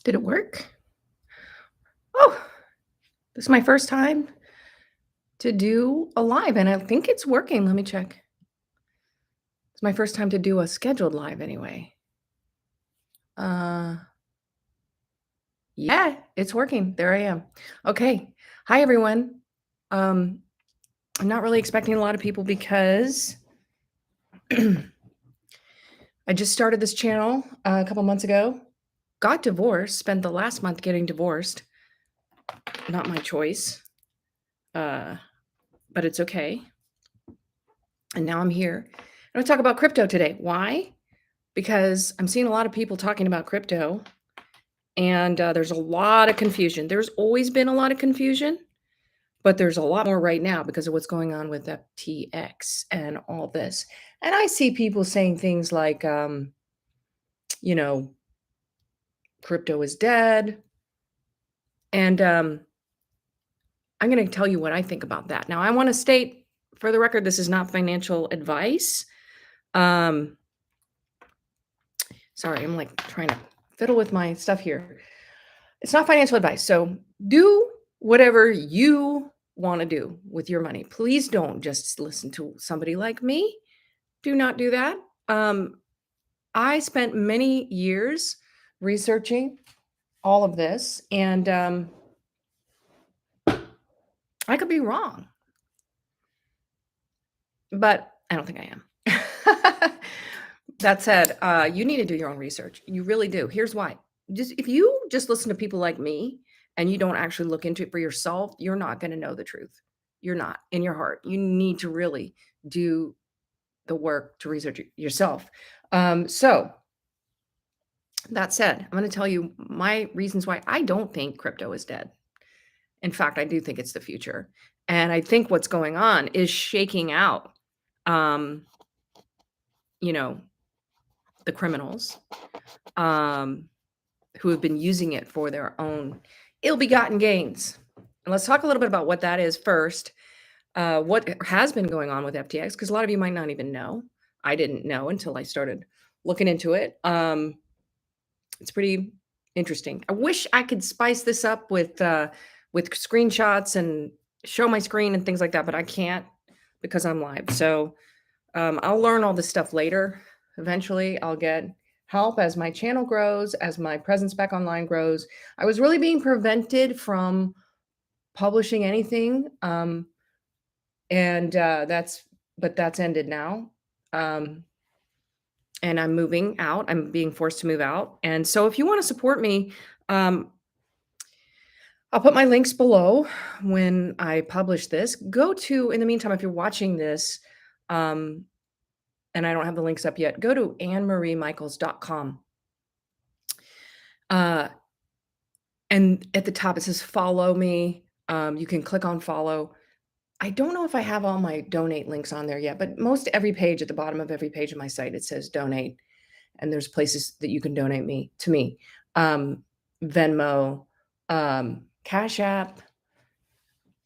Did it work? Oh, this is my first time to do a live, and I think it's working. Let me check. It's my first time to do a scheduled live anyway. Uh, yeah, it's working. There I am. Okay. Hi, everyone. I'm not really expecting a lot of people because I just started this channel a couple months ago, got divorced, spent the last month getting divorced. Not my choice, but it's okay. And now I'm here. I'm going to talk about crypto today. Why? Because I'm seeing a lot of people talking about crypto, and there's a lot of confusion. There's always been a lot of confusion, but there's a lot more right now because of what's going on with FTX and all this. And I see people saying things like, you know, crypto is dead. And I'm going to tell you what I think about that. Now, I want to state for the record, this is not financial advice. Sorry, I'm like trying to fiddle with my stuff here. It's not financial advice. So do whatever you want to do with your money. Please don't just listen to somebody like me. Do not do that. I spent many years researching all of this, and I could be wrong, but I don't think I am. That said, you need to do your own research. You really do. Here's why. If you just listen to people like me and you don't actually look into it for yourself, you're not going to know the truth. You're not in your heart. You need to really do the work to research it yourself. So that said, I'm going to tell you my reasons why I don't think crypto is dead. In fact, I do think it's the future. And I think what's going on is shaking out, you know, the criminals who have been using it for their own ill-begotten gains. And let's talk a little bit about what that is first. What has been going on with FTX, because a lot of you might not even know. I didn't know until I started looking into it. It's pretty interesting. I wish I could spice this up with screenshots and show my screen and things like that, but I can't because I'm live. So I'll learn all this stuff later. Eventually, I'll get help as my channel grows, as my presence back online grows. I was really being prevented from publishing anything, and that's ended now. And I'm moving out. I'm being forced to move out. And so if you want to support me, I'll put my links below when I publish this. Go to, in the meantime, if you're watching this, and I don't have the links up yet, go to annemariemichaels.com. And at the top, it says follow me. You can click on follow. I don't know if I have all my donate links on there yet, but most every page, at the bottom of every page of my site, it says donate. And there's places that you can donate to me. Venmo, Cash App,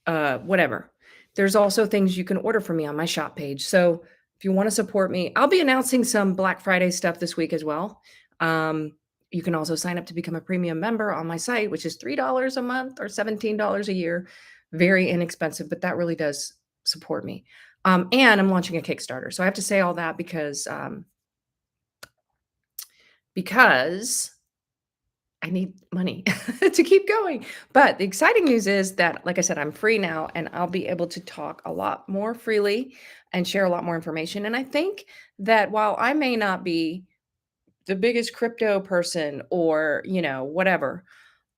whatever. There's also things you can order from me on my shop page. So if you want to support me, I'll be announcing some Black Friday stuff this week as well. You can also sign up to become a premium member on my site, which is $3 a month or $17 a year. Very inexpensive, but that really does support me. And I'm launching a Kickstarter. So I have to say all that because I need money to keep going. But the exciting news is that, like I said, I'm free now and I'll be able to talk a lot more freely and share a lot more information. And I think that while I may not be the biggest crypto person or, whatever,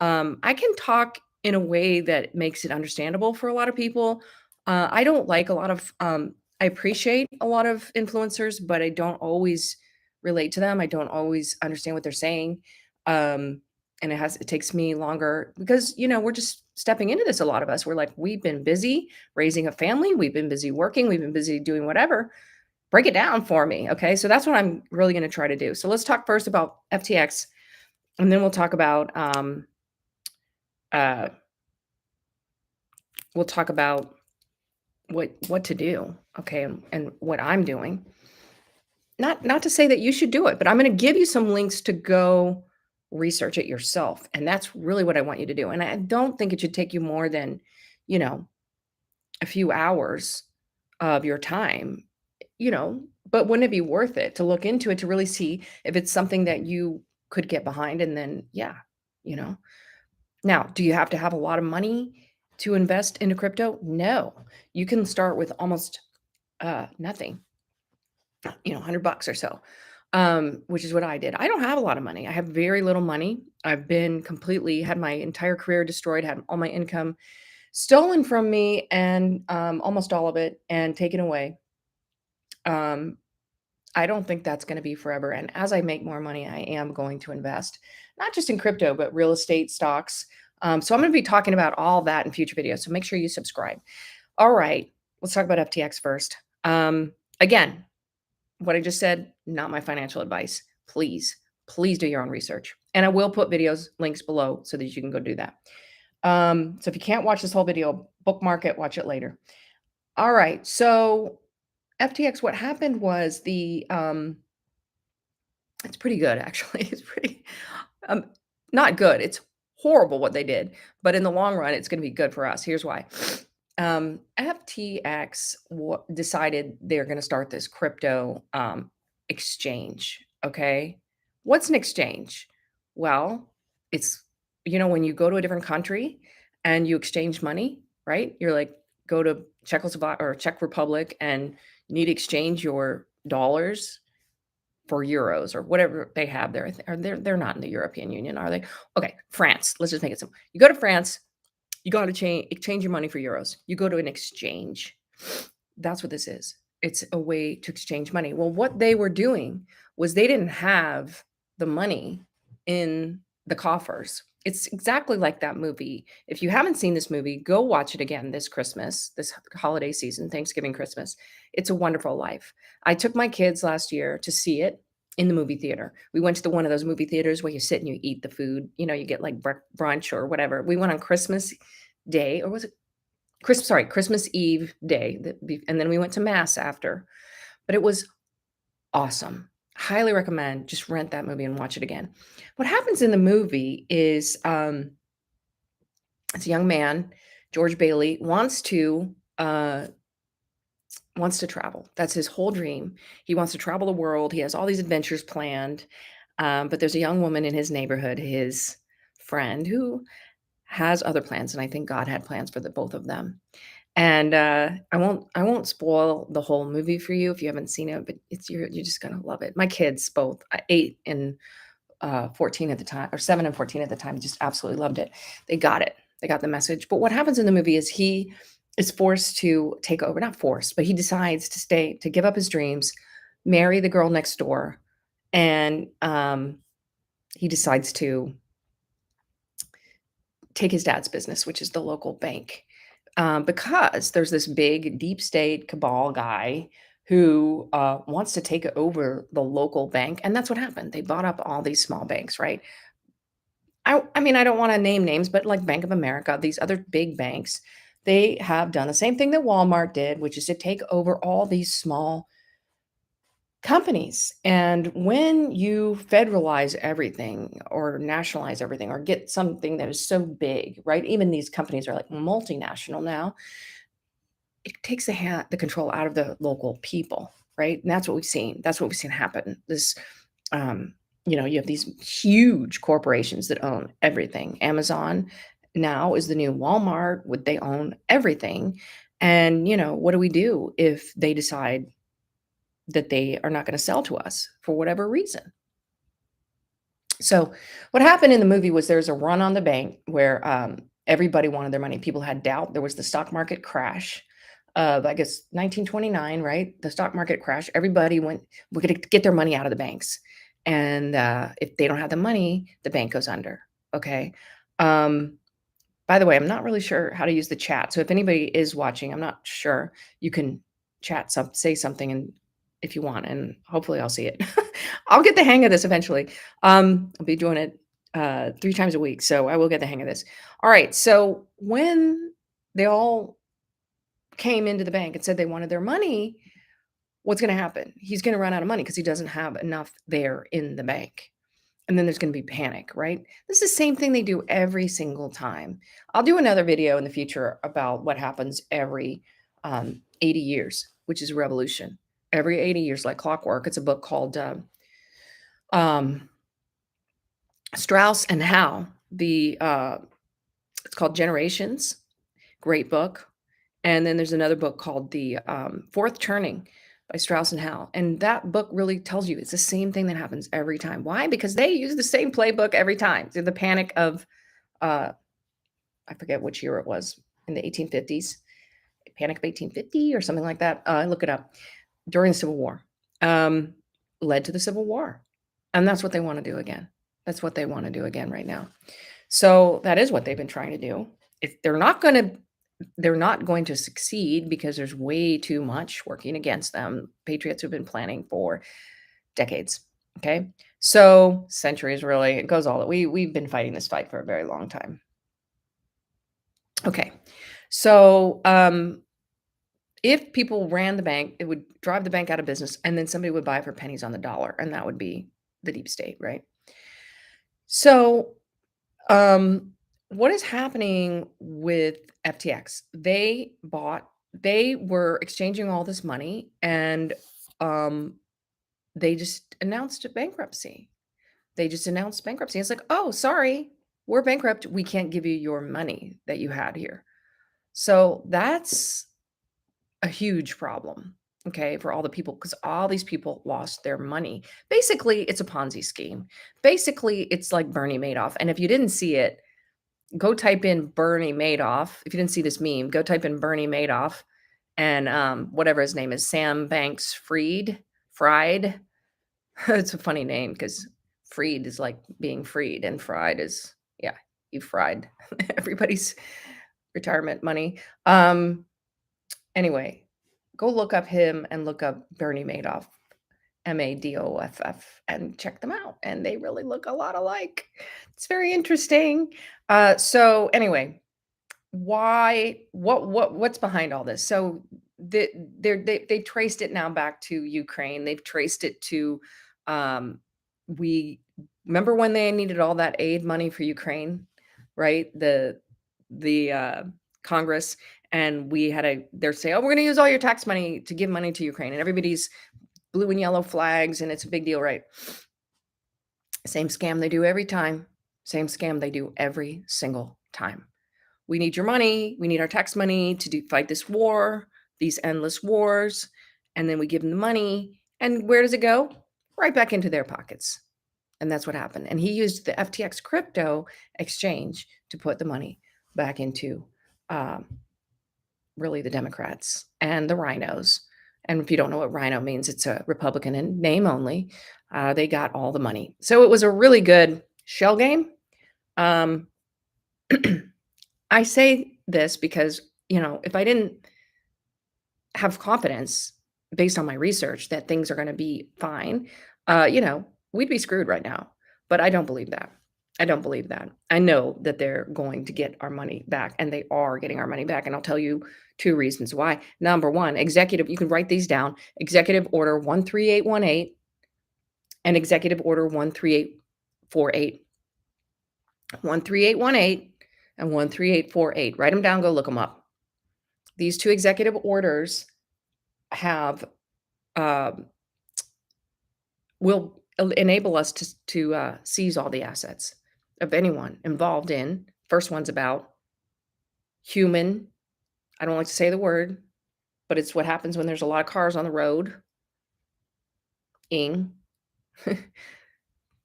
I can talk in a way that makes it understandable for a lot of people. I don't like a lot of, I appreciate a lot of influencers, but I don't always relate to them. I don't always understand what they're saying. And it takes me longer because, we're just stepping into this. A lot of us, we're like, we've been busy raising a family. We've been busy working. We've been busy doing whatever. Break it down for me. Okay. So that's what I'm really going to try to do. So let's talk first about FTX, and then we'll talk about, what to do. Okay. And what I'm doing. Not to say that you should do it, but I'm going to give you some links to go research it yourself. And that's really what I want you to do. And I don't think it should take you more than, you know, a few hours of your time, you know, but wouldn't it be worth it to look into it to really see if it's something that you could get behind? And then, yeah, you know. Now, do you have to have a lot of money to invest into crypto? No. You can start with almost nothing, 100 bucks or so, which is what I did. I don't have a lot of money. I have very little money. I've been completely had my entire career destroyed, had all my income stolen from me, and almost all of it, and taken away. Um, I don't think that's going to be forever. And as I make more money, I am going to invest, not just in crypto, but real estate, stocks. So I'm going to be talking about all that in future videos. So make sure you subscribe. All right, let's talk about FTX first. Again, what I just said, not my financial advice. Please, please do your own research. And I will put videos links below so that you can go do that. So if you can't watch this whole video, bookmark it, watch it later. All right. So FTX, what happened was it's pretty good actually. It's pretty um not good. It's horrible what they did, but in the long run, it's going to be good for us. Here's why. FTX decided they're going to start this crypto exchange. Okay. What's an exchange? Well, it's, when you go to a different country and you exchange money, right? You're like, go to Czechoslovakia or Czech Republic and you need to exchange your dollars for euros or whatever they have there. Or they're not in the European Union, are they? Okay, France. Let's just make it simple. You go to France, you got to exchange your money for euros. You go to an exchange. That's what this is. It's a way to exchange money. Well, what they were doing was they didn't have the money in the coffers. It's exactly like that movie. If you haven't seen this movie, go watch it again this Christmas, this holiday season, Thanksgiving, Christmas. It's a Wonderful Life. I took my kids last year to see it in the movie theater. We went to one of those movie theaters where you sit and you eat the food. You get like brunch or whatever. We went on Christmas Day, or was it Christmas Eve day, and then we went to mass after. But it was awesome. Highly recommend. Just rent that movie and watch it again. What happens in the movie is, it's a young man, George Bailey, wants to travel. That's his whole dream. He wants to travel the world. He has all these adventures planned. But there's a young woman in his neighborhood, his friend, who has other plans, and I think God had plans for the both of them. And I won't spoil the whole movie for you if you haven't seen it, but you're just gonna love it. My kids both, 8 and 14 at the time, or 7 and 14 at the time, just absolutely loved it. They got it. They got the message. But what happens in the movie is he is forced to take over, not forced, but he decides to give up his dreams, marry the girl next door, and he decides to take his dad's business, which is the local bank, because there's this big deep state cabal guy who wants to take over the local bank, and that's what happened. They bought up all these small banks, right? I mean, I don't want to name names, but like Bank of America, these other big banks, they have done the same thing that Walmart did, which is to take over all these small companies. And when you federalize everything or nationalize everything or get something that is so big, right? Even these companies are like multinational now. It takes the control out of the local people, right? And that's what we've seen. That's what we've seen happen. Um, you have these huge corporations that own everything. Amazon now is the new Walmart. Would they own everything? And what do we do if they decide that they are not going to sell to us for whatever reason? So what happened in the movie was there's a run on the bank where everybody wanted their money. People had doubt. There was the stock market crash of, I guess, 1929, right? The stock market crash. Everybody we're going to get their money out of the banks. And if they don't have the money, the bank goes under. Okay. By the way, I'm not really sure how to use the chat. So if anybody is watching, I'm not sure, you can say something, and if you want, and hopefully I'll see it. I'll get the hang of this eventually. I'll be doing it 3 times a week, so I will get the hang of this. All right. So when they all came into the bank and said they wanted their money, what's going to happen? He's going to run out of money because he doesn't have enough there in the bank. and then there's gonna be panic, right? This is the same thing they do every single time. I'll do another video in the future about what happens every 80 years, which is a revolution. Every 80 years, like clockwork. It's a book called um, Strauss and Howe. It's called Generations. Great book. And then there's another book called The Fourth Turning by Strauss and Howe. And that book really tells you it's the same thing that happens every time. Why? Because they use the same playbook every time. The panic of, uh, I forget which year it was, in the 1850s, Panic of 1850 or something like that. Look it up. During the Civil War, um, led to the Civil War. And that's what they want to do again. That's what they want to do again right now. So that is what they've been trying to do. If they're not going to succeed because there's way too much working against them. Patriots have been planning for decades. Okay. So centuries really, it goes all we've been fighting this fight for a very long time. Okay. So if people ran the bank, it would drive the bank out of business and then somebody would buy for pennies on the dollar. And that would be the deep state, right? So what is happening with FTX? They were exchanging all this money and they just announced a bankruptcy. They just announced bankruptcy. It's like, oh, sorry, we're bankrupt. We can't give you your money that you had here. So that's a huge problem, okay, for all the people, because all these people lost their money. Basically, it's a Ponzi scheme. Basically, it's like Bernie Madoff. And if you didn't see it, go type in Bernie Madoff. If you didn't see this meme, go type in Bernie Madoff and whatever his name is, Sam Banks Fried. It's a funny name because freed is like being freed, and fried is, yeah, you fried everybody's retirement money. Anyway, go look up him and look up Bernie Madoff, Madoff, and check them out. And they really look a lot alike. It's very interesting. So anyway, what's behind all this? So they traced it now back to Ukraine. They've traced it to we remember when they needed all that aid money for Ukraine, right? The Congress, and they're saying, oh, we're going to use all your tax money to give money to Ukraine, and everybody's blue and yellow flags, and it's a big deal, right? Same scam they do every time. Same scam they do every single time. We need your money. We need our tax money to fight this war, these endless wars. And then we give them the money. And where does it go? Right back into their pockets. And that's what happened. And he used the FTX crypto exchange to put the money back into really the Democrats and the rhinos. And if you don't know what rhino means, it's a Republican in name only. They got all the money. So it was a really good shell game. I say this because, if I didn't have confidence based on my research that things are going to be fine, we'd be screwed right now. But I don't believe that. I don't believe that. I know that they're going to get our money back, and they are getting our money back. And I'll tell you 2 reasons why. Number one, you can write these down, Executive Order 13818 and Executive Order 13848. 13818 and 13848. Write them down, go look them up. These 2 executive orders will enable us to seize all the assets of anyone involved in. First one's about human. I don't like to say the word, but it's what happens when there's a lot of cars on the road.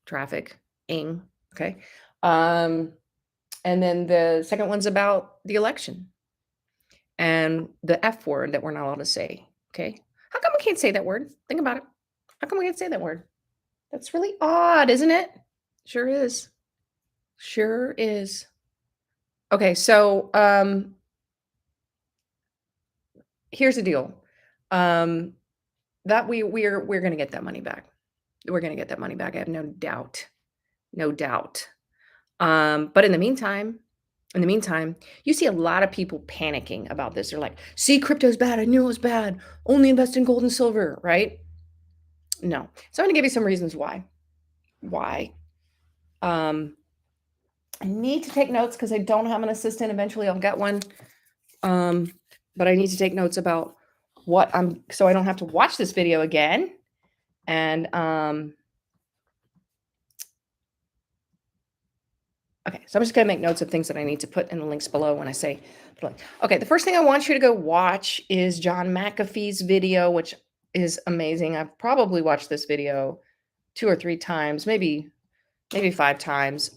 Traffic. Okay. And then the second one's about the election and the F word that we're not allowed to say. Okay. How come we can't say that word? Think about it. How come we can't say that word? That's really odd, isn't it? Sure is. Sure is. Okay. So, here's the deal. That we're going to get that money back. We're going to get that money back. I have no doubt. No doubt. But in the meantime, you see a lot of people panicking about this. They're like, see, crypto's bad. I knew it was bad. Only invest in gold and silver, right? No. So I'm going to give you some reasons why. Why? I need to take notes because I don't have an assistant. Eventually I'll get one. But I need to take notes about so I don't have to watch this video again. And, okay, so I'm just going to make notes of things that I need to put in the links below when I say, okay, the first thing I want you to go watch is John McAfee's video, which is amazing. I've probably watched this video 2 or 3 times, maybe 5 times.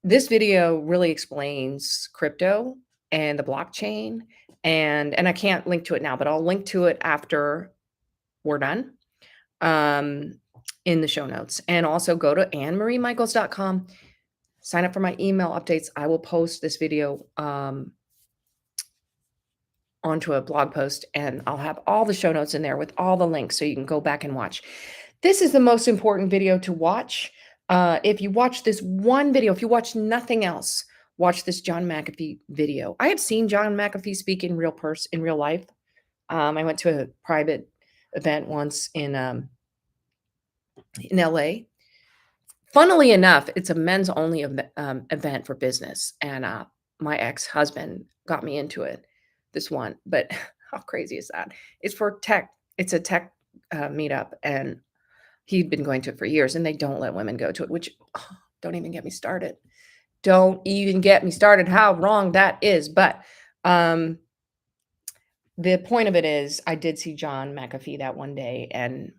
This video really explains crypto and the blockchain, and I can't link to it now, but I'll link to it after we're done, in the show notes. And also go to annemariemichaels.com, sign up for my email updates. I will post this video onto a blog post, and I'll have all the show notes in there with all the links so you can go back and watch. This is the most important video to watch. If you watch this one video, if you watch nothing else, watch this John McAfee video. I have seen John McAfee speak in real life. I went to a private event once in LA. Funnily enough, it's a men's only event for business, and my ex-husband got me into it. This one, but how crazy is that? It's for tech. It's a tech meetup, and he'd been going to it for years, and they don't let women go to it, which don't even get me started. Don't even get me started how wrong that is. But the point of it is I did see John McAfee that one day, and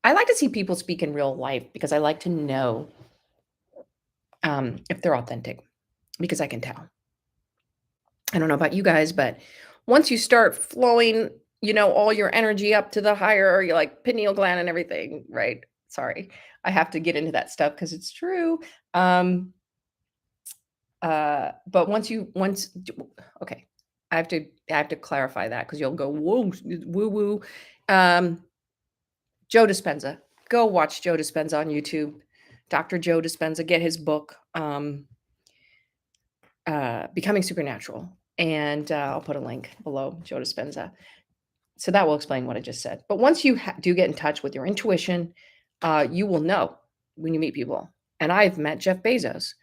I like to see people speak in real life because I like to know if they're authentic, because I can tell. I don't know about you guys, but once you start flowing, all your energy up to the higher, you're like pineal gland and everything, right? Sorry, I have to get into that stuff because it's true. But okay, I have to clarify that because you'll go, whoa, woo woo. Joe Dispenza, go watch Joe Dispenza on YouTube. Dr. Joe Dispenza, get his book, Becoming Supernatural. And I'll put a link below, Joe Dispenza. So that will explain what I just said. But once you do get in touch with your intuition, you will know when you meet people. And I've met Jeff Bezos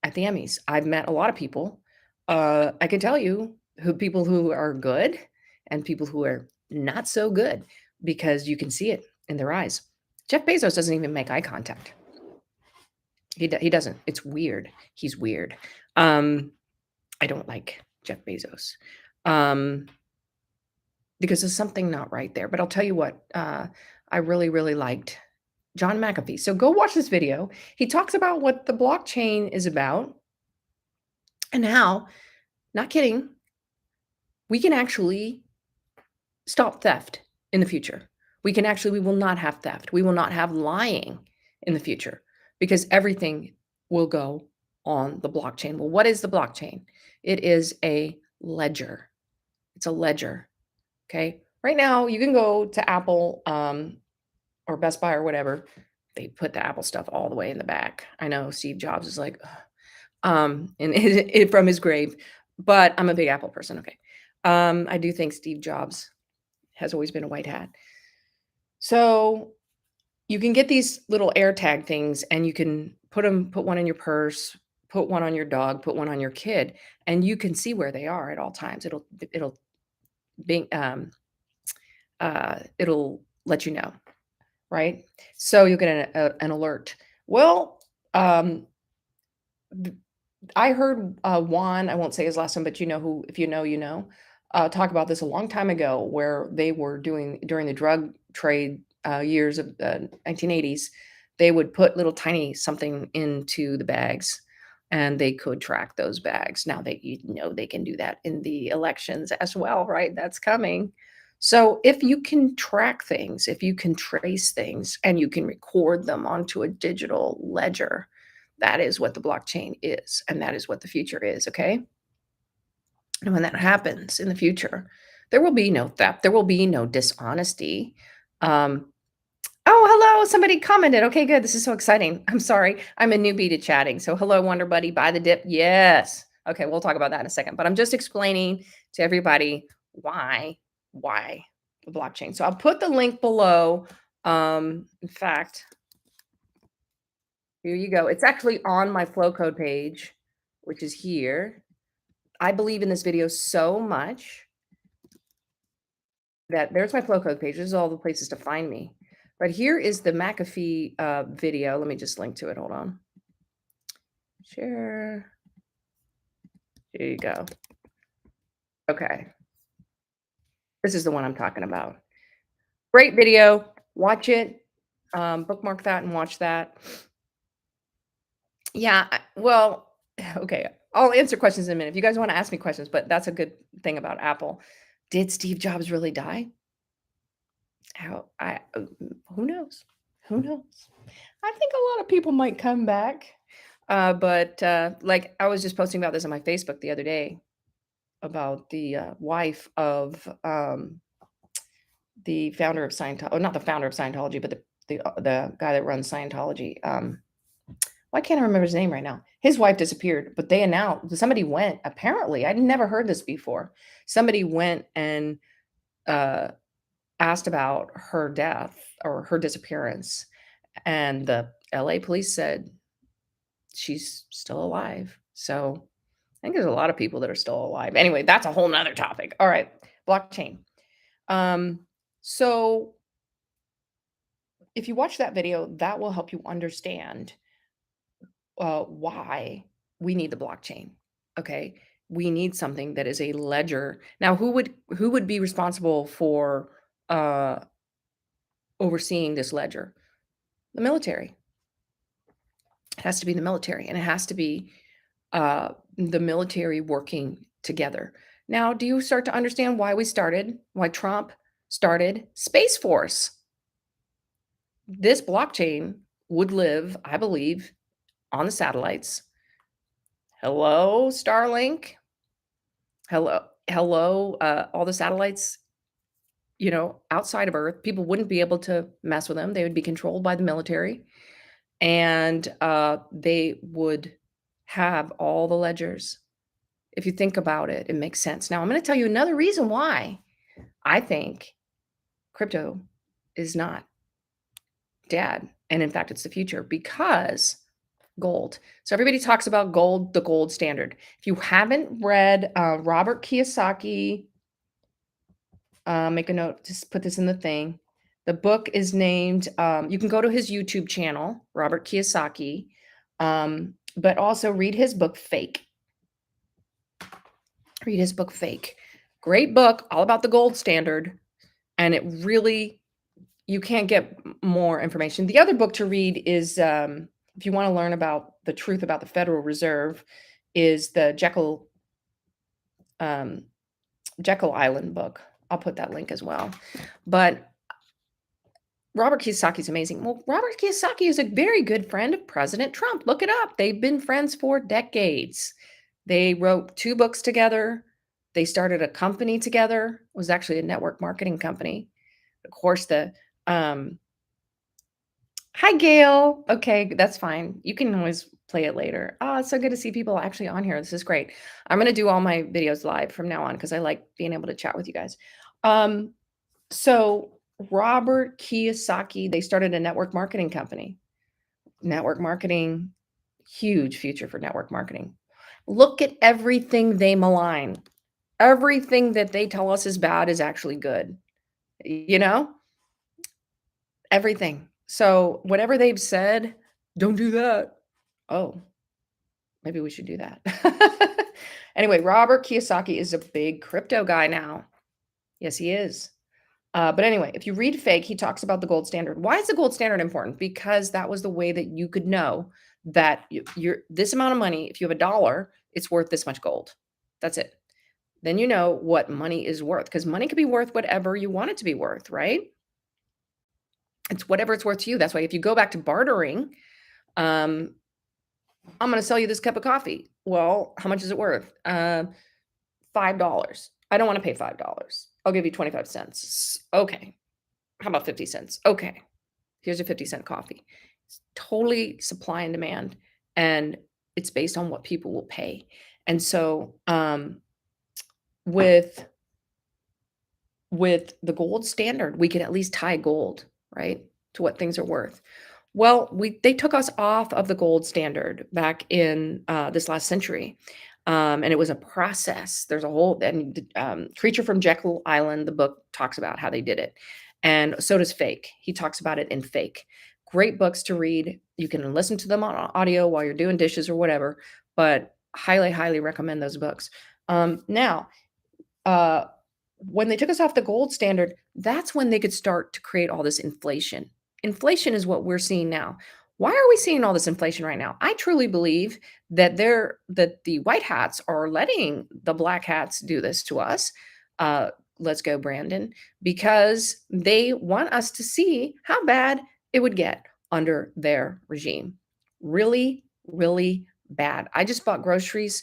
at the Emmys. I've met a lot of people. I can tell you people who are good and people who are not so good, because you can see it in their eyes. Jeff Bezos doesn't even make eye contact. He doesn't. It's weird. He's weird. I don't like Jeff Bezos because there's something not right there. But I'll tell you what, I really, really liked John McAfee. So go watch this video. He talks about what the blockchain is about and how, not kidding, we can actually stop theft in the future. We will not have theft. We will not have lying in the future because everything will go on the blockchain. Well, what is the blockchain? It is a ledger. It's a ledger. Okay. Right now, you can go to Apple or Best Buy or whatever. They put the Apple stuff all the way in the back. I know Steve Jobs is like, and from his grave, but I'm a big Apple person. Okay. I do think Steve Jobs has always been a white hat. So you can get these little AirTag things, and you can put one in your purse, put one on your dog, put one on your kid, and you can see where they are at all times. It'll let you know, right? So you'll get an alert. Well, I heard Juan, I won't say his last name, but who, if you know, talk about this a long time ago, where they were doing during the drug trade years of the 1980s. They would put little tiny something into the bags, and they could track those bags. Now they can do that in the elections as well, right? That's coming. So if you can track things, if you can trace things, and you can record them onto a digital ledger, that is what the blockchain is, and that is what the future is, okay? And when that happens in the future, there will be no theft. There will be no dishonesty. Oh, hello. Somebody commented. Okay, good. This is so exciting. I'm sorry. I'm a newbie to chatting. So hello, Wonder Buddy. Buy the dip. Yes. Okay, we'll talk about that in a second. But I'm just explaining to everybody why the blockchain. So I'll put the link below. In fact, Here you go. It's actually on my flow code page, which is here. I believe in this video so much that there's my flow code page. This is all the places to find me. But here is the McAfee video. Let me just link to it. Hold on. Share. Here you go. Okay. This is the one I'm talking about. Great video. Watch it. Bookmark that and watch that. Yeah. Well, okay. I'll answer questions in a minute if you guys want to ask me questions, but that's a good thing about Apple. Did Steve Jobs really die? Who knows? Who knows? I think a lot of people might come back. But like I was just posting about this on my Facebook the other day about the wife of the founder of Scientology, oh, not the founder of Scientology, but the guy that runs Scientology. Why can't I remember his name right now? His wife disappeared, but they announced somebody went. Apparently, I'd never heard this before. Somebody went and uh, asked about her death or her disappearance, and the LA police said she's still alive. So I think there's a lot of people that are still alive. Anyway, that's a whole nother topic. All right, blockchain. So if you watch that video, that will help you understand why we need the blockchain. Okay, we need something that is a ledger. Now, who would be responsible for uh, overseeing this ledger? The military. It has to be the military, and it has to be the military working together. Now, do you start to understand why Trump started Space Force? This blockchain would live, I believe, on the satellites. Hello, Starlink. Hello, all the satellites, outside of Earth. People wouldn't be able to mess with them. They would be controlled by the military, and they would have all the ledgers. If you think about it, it makes sense. Now, I'm going to tell you another reason why I think crypto is not dead. And in fact, it's the future because gold. So everybody talks about gold, the gold standard. If you haven't read Robert Kiyosaki, make a note, just put this in the thing. The book is named, you can go to his YouTube channel, Robert Kiyosaki, but also read his book, Fake. Read his book, Fake. Great book, all about the gold standard. And it really, you can't get more information. The other book to read is, if you want to learn about the truth about the Federal Reserve, is the Jekyll Island book. I'll put that link as well. But Robert Kiyosaki is amazing. Well, Robert Kiyosaki is a very good friend of President Trump. Look it up. They've been friends for decades. They wrote 2 books together. They started a company together. It was actually a network marketing company. Of course, hi, Gail. Okay, that's fine. You can always play it later. Oh, it's so good to see people actually on here. This is great. I'm going to do all my videos live from now on because I like being able to chat with you guys. So Robert Kiyosaki, they started a network marketing company. Network marketing, huge future for network marketing. Look at everything they malign. Everything that they tell us is bad is actually good. Everything. So whatever they've said, don't do that. Oh, maybe we should do that. Anyway, Robert Kiyosaki is a big crypto guy now. Yes, he is. But anyway, if you read Fake, he talks about the gold standard. Why is the gold standard important? Because that was the way that you could know that you're this amount of money, if you have $1, it's worth this much gold. That's it. Then you know what money is worth, because money could be worth whatever you want it to be worth, right? It's whatever it's worth to you. That's why if you go back to bartering, I'm going to sell you this cup of coffee. Well, how much is it worth? $5. I don't want to pay $5. I'll give you 25 cents. Okay. How about 50 cents? Okay. Here's a 50-cent coffee. It's totally supply and demand. And it's based on what people will pay. And so with the gold standard, we can at least tie gold, right, to what things are worth. Well, they took us off of the gold standard back in, this last century, and it was a process. There's a whole and Creature from Jekyll Island, the book talks about how they did it, and so does Fake. He talks about it in Fake. Great books to read. You can listen to them on audio while you're doing dishes or whatever, but highly, highly recommend those books. Now, uh, when they took us off the gold standard, that's when they could start to create all this inflation. Inflation is what we're seeing now. Why are we seeing all this inflation right now? I truly believe that the white hats are letting the black hats do this to us. Uh, let's go, Brandon, because they want us to see how bad it would get under their regime. Really, really bad. I just bought groceries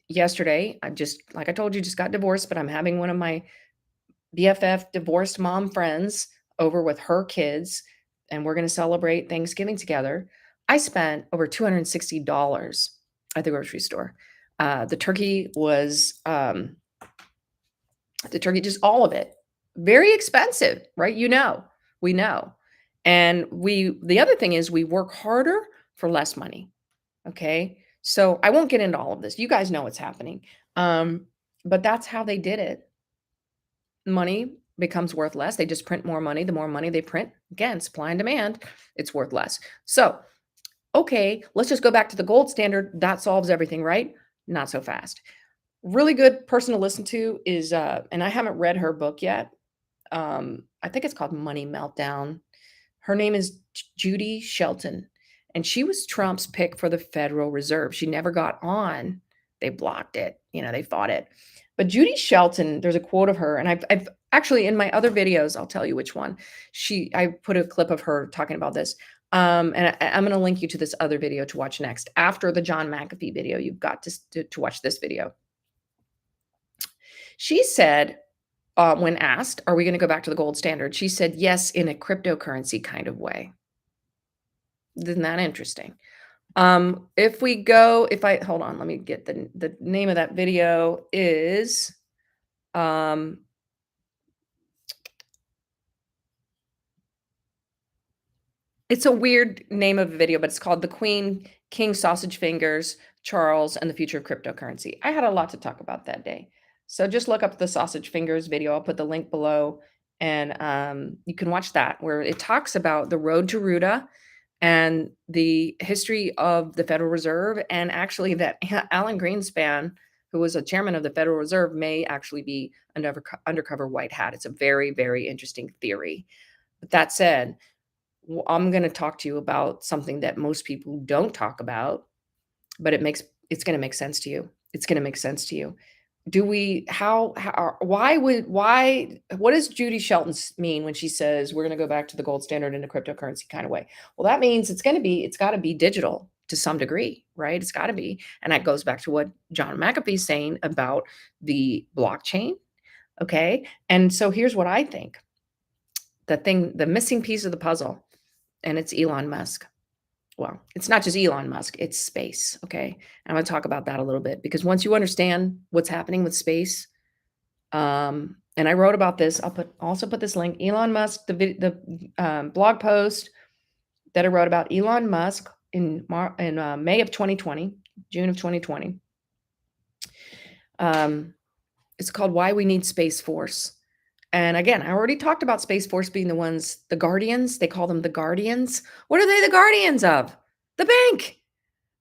yesterday. I just, like I told you, just got divorced, but I'm having one of my BFF divorced mom friends over with her kids, and we're going to celebrate Thanksgiving together. I spent over $260 at the grocery store. The turkey was, the turkey, just all of it, very expensive, right? We know. And the other thing is we work harder for less money. Okay. So I won't get into all of this. You guys know what's happening. Um, but that's how they did it. Money becomes worth less. They just print more money. The more money they print, again, supply and demand, it's worth less. So, okay, let's just go back to the gold standard. That solves everything, right? Not so fast. Really good person to listen to is, and I haven't read her book yet. I think it's called Money Meltdown. Her name is Judy Shelton, and she was Trump's pick for the Federal Reserve. She never got on. They blocked it. They fought it. But Judy Shelton, there's a quote of her, and I've actually in my other videos, I'll tell you which one. I put a clip of her talking about this. And I'm going to link you to this other video to watch next. After the John McAfee video, you've got to watch this video. She said, when asked, are we going to go back to the gold standard? She said, yes, in a cryptocurrency kind of way. Isn't that interesting? If I hold on, let me get the name of that video is, it's a weird name of a video, but it's called The Queen, King Sausage Fingers, Charles, and the Future of Cryptocurrency. I had a lot to talk about that day. So just look up the Sausage Fingers video. I'll put the link below, and you can watch that, where it talks about the road to Ruta and the history of the Federal Reserve, and actually that Alan Greenspan, who was a chairman of the Federal Reserve, may actually be an undercover white hat. It's a very, very interesting theory. But that said, I'm going to talk to you about something that most people don't talk about, but it's going to make sense to you. It's going to make sense to you. Do we how why what does Judy Shelton mean when she says we're going to go back to the gold standard in a cryptocurrency kind of way? Well, that means it's got to be digital to some degree, right? It's got to be. And that goes back to what John McAfee is saying about the blockchain. Okay? And so here's what I think. The missing piece of the puzzle, and it's Elon Musk. Well, it's not just Elon Musk, it's space, okay? And I'm gonna talk about that a little bit, because once you understand what's happening with space, and I wrote about this, I'll also put this link, Elon Musk, the blog post that I wrote about Elon Musk in May of 2020, June of 2020. It's called Why We Need Space Force. And again, I already talked about Space Force being the guardians. They call them the guardians. What are they the guardians of? The bank.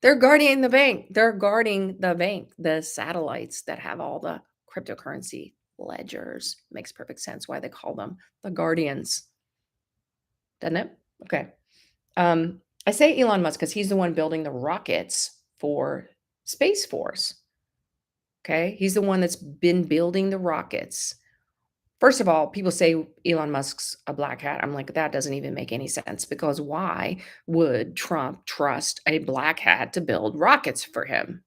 They're guarding the bank. They're guarding the bank, the satellites that have all the cryptocurrency ledgers. Makes perfect sense why they call them the guardians. Doesn't it? Okay. I say Elon Musk because he's the one building the rockets for Space Force. Okay. He's the one that's been building the rockets. First of all, people say Elon Musk's a black hat. I'm like, that doesn't even make any sense, because why would Trump trust a black hat to build rockets for him?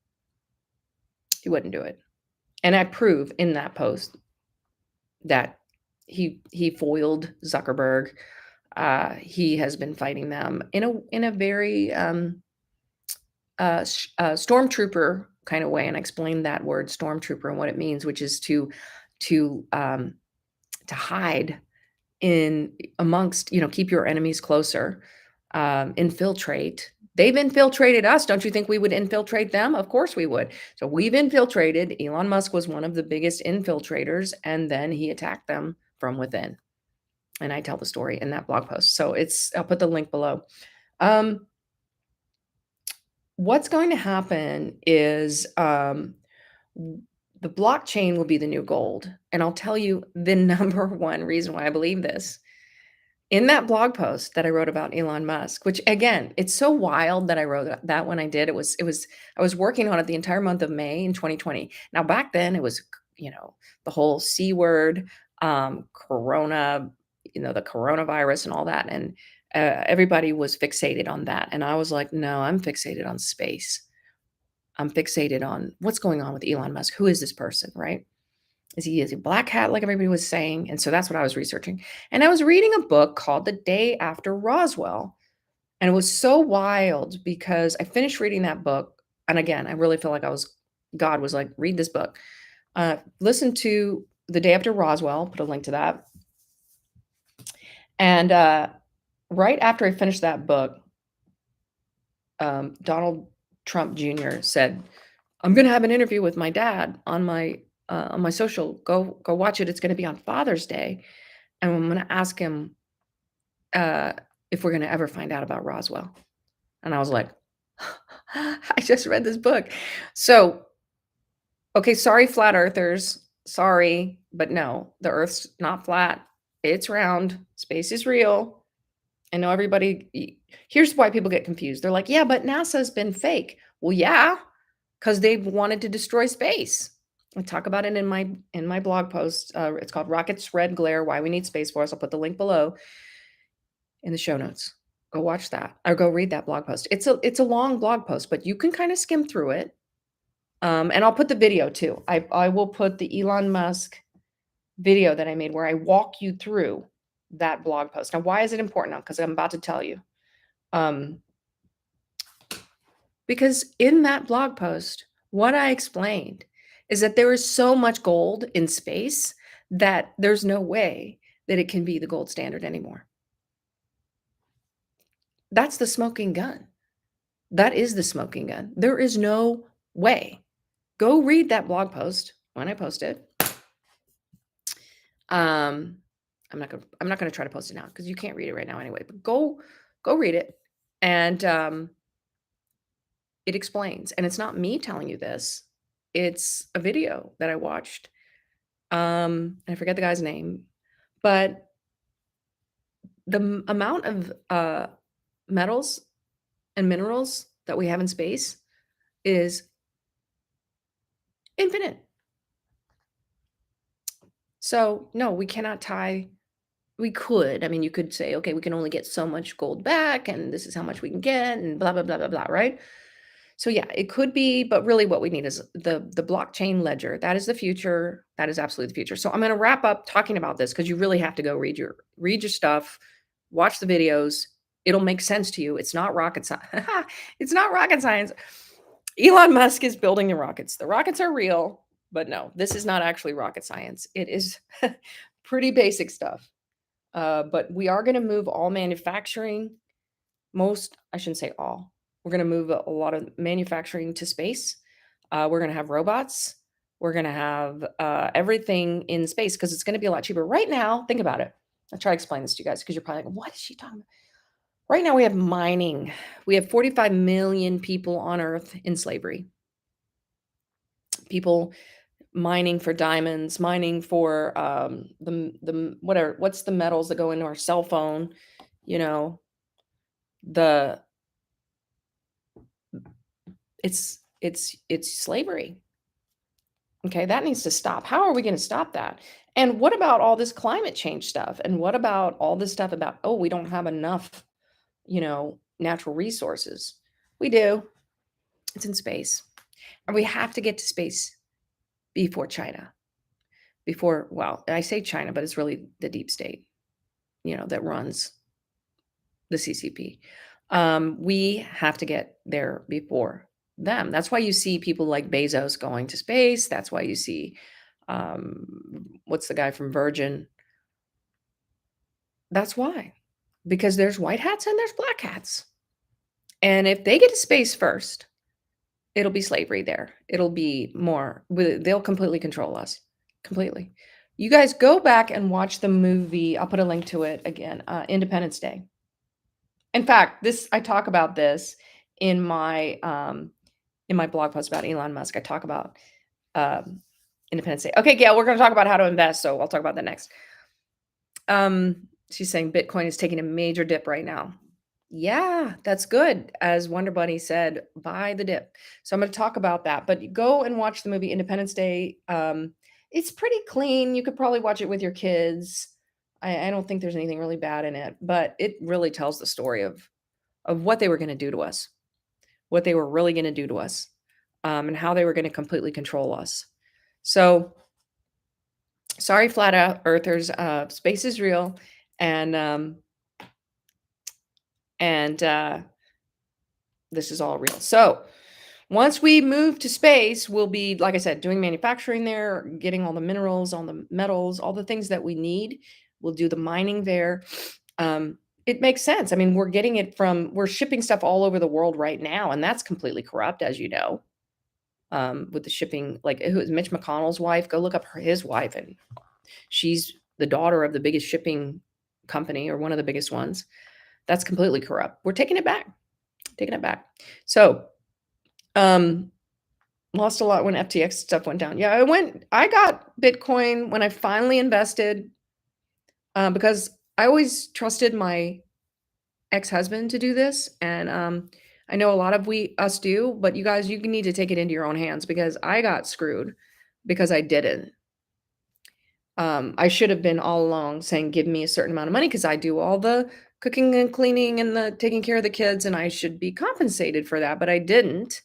He wouldn't do it. And I prove in that post that he foiled Zuckerberg. He has been fighting them in a very stormtrooper kind of way, and I explained that word stormtrooper and what it means, which is to hide in amongst, keep your enemies closer. infiltrate. They've infiltrated us. Don't you think we would infiltrate them? Of course we would. So we've infiltrated. Elon Musk was one of the biggest infiltrators, and then he attacked them from within. And I tell the story in that blog post. So I'll put the link below. Um, what's going to happen is the blockchain will be the new gold. And I'll tell you the number one reason why I believe this. In that blog post that I wrote about Elon Musk, which again, it's so wild that I wrote that when I did, I was working on it the entire month of May in 2020. Now back then it was, the whole C word, Corona, the coronavirus and all that. And everybody was fixated on that. And I was like, no, I'm fixated on space. I'm fixated on what's going on with Elon Musk. Who is this person, right? Is he a black hat like everybody was saying? And so that's what I was researching. And I was reading a book called The Day After Roswell. And it was so wild because I finished reading that book. And again, I really feel like God was like, read this book. Listen to The Day After Roswell, put a link to that. And right after I finished that book, Donald Trump Jr. said, I'm going to have an interview with my dad on my social. Go watch it. It's going to be on Father's Day. And I'm going to ask him if we're going to ever find out about Roswell. And I was like, I just read this book. So, okay, sorry, flat earthers. Sorry, but no, the earth's not flat. It's round. Space is real. I know here's why people get confused. They're like, yeah, but NASA's been fake. Well, yeah, because they've wanted to destroy space. I talk about it in my blog post. It's called Rockets Red Glare, Why We Need Space Force. I'll put the link below in the show notes. Go watch that or go read that blog post. It's a long blog post, but you can kind of skim through it. And I'll put the video too. I will put the Elon Musk video that I made where I walk you through that blog post. Now, why is it important now? Because I'm about to tell you. Because in that blog post, what I explained is that there is so much gold in space that there's no way that it can be the gold standard anymore. That's the smoking gun. That is the smoking gun. There is no way. Go read that blog post when I post it. I'm not gonna try to post it now because you can't read it right now anyway. But go read it, and it explains. And it's not me telling you this; it's a video that I watched. And I forget the guy's name, but the amount of metals and minerals that we have in space is infinite. So no, we cannot tie. We could. I mean, you could say, okay, we can only get so much gold back, and this is how much we can get, and blah blah blah blah blah, right? So yeah, it could be, but really what we need is the blockchain ledger. That is the future. That is absolutely the future. So I'm going to wrap up talking about this because you really have to go read your stuff, watch the videos. It'll make sense to you. It's not rocket science. It's not rocket science. Elon Musk is building the rockets. The rockets are real, but no, this is not actually rocket science. It is pretty basic stuff. But we are going to move all manufacturing, I shouldn't say all. We're going to move a lot of manufacturing to space. We're going to have robots. We're going to have everything in space because it's going to be a lot cheaper. Right now, think about it. I'll try to explain this to you guys because you're probably like, what is she talking about? Right now, we have mining. We have 45 million people on Earth in slavery. People mining for diamonds, mining for what's the metals that go into our cell phone? You know, it's slavery. Okay, that needs to stop. How are we going to stop that? And what about all this climate change stuff? And what about all this stuff about, oh, we don't have enough, natural resources? We do. It's in space. And we have to get to space before China. Well, I say China, but it's really the deep state, that runs the CCP. We have to get there before them. That's why you see people like Bezos going to space. That's why you see, what's the guy from Virgin? That's why. because there's white hats and there's black hats. And if they get to space first, it'll be slavery there. It'll be more, they'll completely control us. Completely. You guys go back and watch the movie. I'll put a link to it again, Independence Day. In fact, I talk about this in my blog post about Elon Musk. I talk about Independence Day. Okay, Gail, we're going to talk about how to invest, so I'll talk about that next. She's saying Bitcoin is taking a major dip right now. Yeah, that's good. As Wonder Bunny said, buy the dip. So I'm going to talk about that. But go and watch the movie Independence Day. It's pretty clean. You could probably watch it with your kids. I don't think there's anything really bad in it, but it really tells the story of what they were going to do to us, what they were really going to do to us, and how they were going to completely control us. So sorry, flat earthers, space is real. And this is all real. So once we move to space, we'll be, like I said, doing manufacturing there, getting all the minerals, all the metals, all the things that we need. We'll do the mining there. It makes sense. I mean, we're shipping stuff all over the world right now, and that's completely corrupt, as you know. With the shipping, like who is Mitch McConnell's wife? Go look up his wife, and she's the daughter of the biggest shipping company, or one of the biggest ones. That's completely corrupt. We're taking it back. So, lost a lot when FTX stuff went down. Yeah, I got Bitcoin when I finally invested, because I always trusted my ex-husband to do this. And I know a lot of us do, but you guys, you need to take it into your own hands, because I got screwed because I didn't. I should have been all along saying, give me a certain amount of money, because I do all the cooking and cleaning and the taking care of the kids, and I should be compensated for that, but I didn't.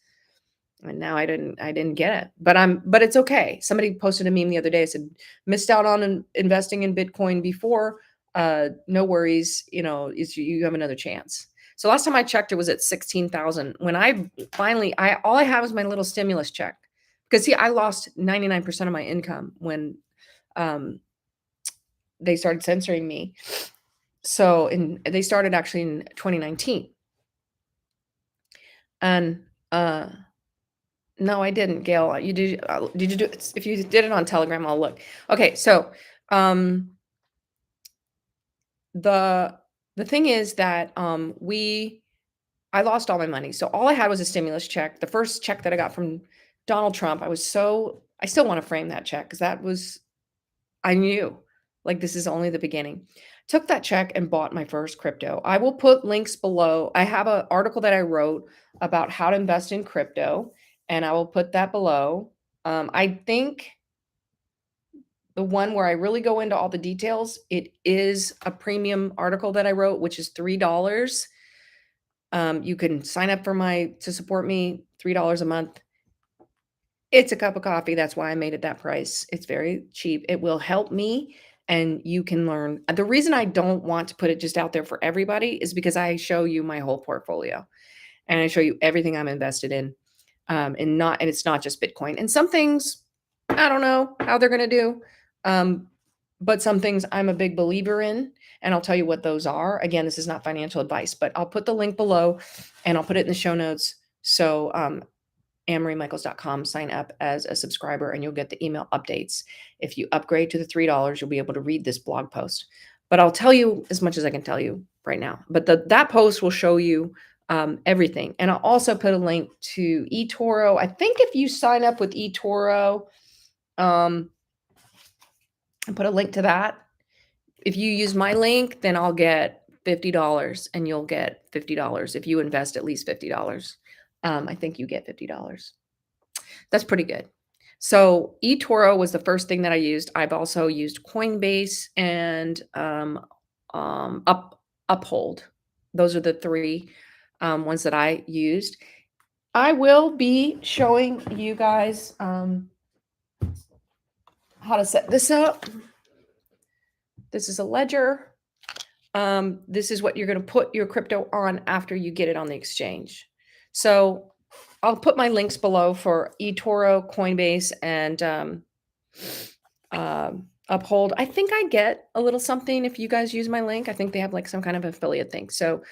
And now I didn't get it, but it's okay. Somebody posted a meme the other day. Said, missed out on investing in Bitcoin before. No worries. You have another chance. So last time I checked, it was at 16,000. When I finally, all I have was my little stimulus check, because see, I lost 99% of my income when they started censoring me. So they started actually in 2019. And no, I didn't, Gail. You did you do it? If you did it on Telegram, I'll look. Okay, so the thing is that I lost all my money. So all I had was a stimulus check. The first check that I got from Donald Trump, I still want to frame that check, because I knew, like, this is only the beginning. Took that check and bought my first crypto. I will put links below. I have an article that I wrote about how to invest in crypto, and I will put that below. I think the one where I really go into all the details, it is a premium article that I wrote, which is $3. You can sign up to support me, $3 a month. It's a cup of coffee. That's why I made it that price. It's very cheap. It will help me, and you can learn. The reason I don't want to put it just out there for everybody is because I show you my whole portfolio, and I show you everything I'm invested in. And it's not just Bitcoin. And some things, I don't know how they're going to do. But some things I'm a big believer in, and I'll tell you what those are. Again, this is not financial advice, but I'll put the link below, and I'll put it in the show notes. So, AnnMarieMichaels.com, sign up as a subscriber, and you'll get the email updates. If you upgrade to the $3, you'll be able to read this blog post. But I'll tell you as much as I can tell you right now. But that post will show you everything. And I'll also put a link to eToro. I think if you sign up with eToro, and put a link to that. If you use my link, then I'll get $50, and you'll get $50 if you invest at least $50. I think you get $50. That's pretty good. So eToro was the first thing that I used. I've also used Coinbase and Uphold. Those are the three ones that I used. I will be showing you guys how to set this up. This is a ledger. This is what you're going to put your crypto on after you get it on the exchange. So I'll put my links below for eToro, Coinbase, and Uphold. I think I get a little something if you guys use my link. I think they have, like, some kind of affiliate thing. So,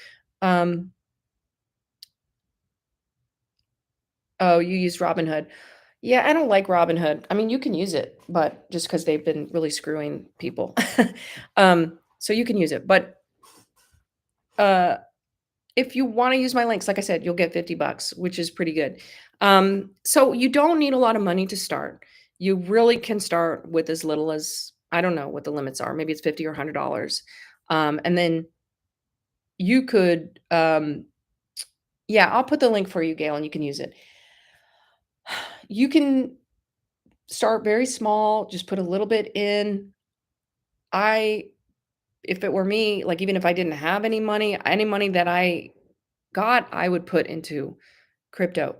um oh, you use Robinhood. Yeah, I don't like Robinhood. I mean, you can use it, but just because 'cause they've been really screwing people. So you can use it, but, uh, if you wanna use my links, like I said, you'll get 50 bucks, which is pretty good. So you don't need a lot of money to start. You really can start with as little as I don't know what the limits are, maybe it's 50 or $100. And then you could, yeah, I'll put the link for you, Gail, and you can use it. You can start very small, just put a little bit in. I if it were me, like, even if I didn't have any money that I got, I would put into crypto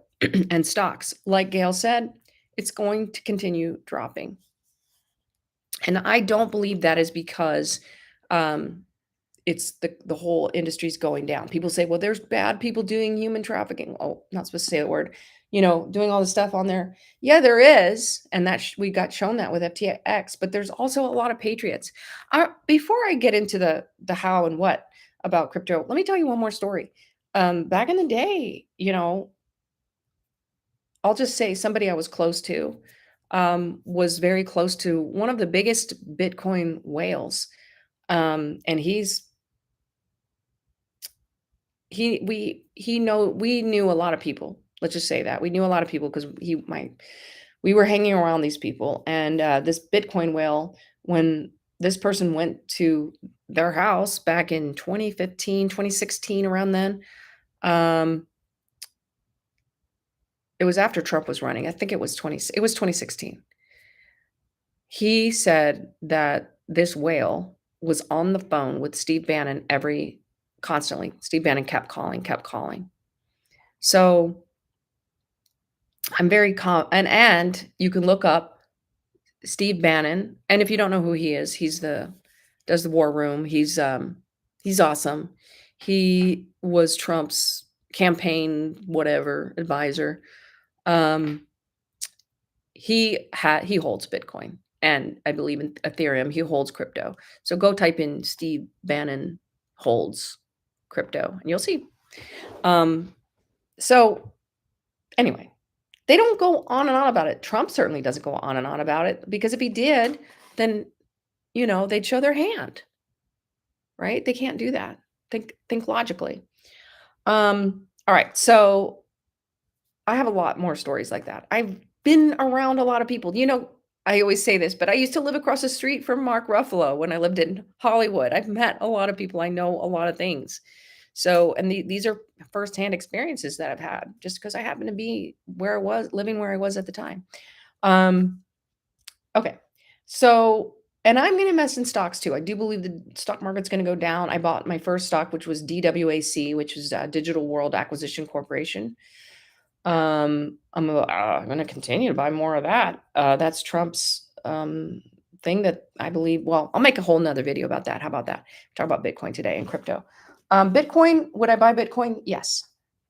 and stocks. Like Gail said, it's going to continue dropping. And I don't believe that is because, um, it's the whole industry's going down. People say, "Well, there's bad people doing human trafficking." Oh, not supposed to say the word. Doing all this stuff on there. Yeah, there is, and we got shown that with FTX, but there's also a lot of patriots. Before I get into the how and what about crypto, let me tell you one more story. Back in the day, I'll just say somebody I was close to, was very close to one of the biggest Bitcoin whales. And we knew a lot of people. Let's just say that we knew a lot of people because we were hanging around these people. And this Bitcoin whale, when this person went to their house back in 2015, 2016, around then, um, it was after Trump was running. I think it was 2016. He said that this whale was on the phone with Steve Bannon constantly. Steve Bannon kept calling, kept calling. So I'm very and you can look up Steve Bannon, and if you don't know who he is, does the War Room. He's awesome. He was Trump's campaign whatever advisor. Um, he holds Bitcoin, and I believe in Ethereum. He holds crypto. So go type in Steve Bannon holds crypto, and you'll see. Um, so anyway, they don't go on and on about it. Trump certainly doesn't go on and on about it because if he did, then they'd show their hand, right? They can't do that. Think logically. All right, so I have a lot more stories like that. I've been around a lot of people. I always say this, but I used to live across the street from Mark Ruffalo when I lived in Hollywood. I've met a lot of people. I know a lot of things. So, and these are firsthand experiences that I've had just because I happen to be living where I was at the time. Um, okay. So, and I'm going to invest in stocks too. I do believe the stock market's going to go down. I bought my first stock, which was DWAC, which is Digital World Acquisition Corporation. I'm gonna continue to buy more of that. That's Trump's, thing that I believe I'll make a whole nother video about that. How about that? Talk about Bitcoin today and crypto. Bitcoin, would I buy Bitcoin? Yes.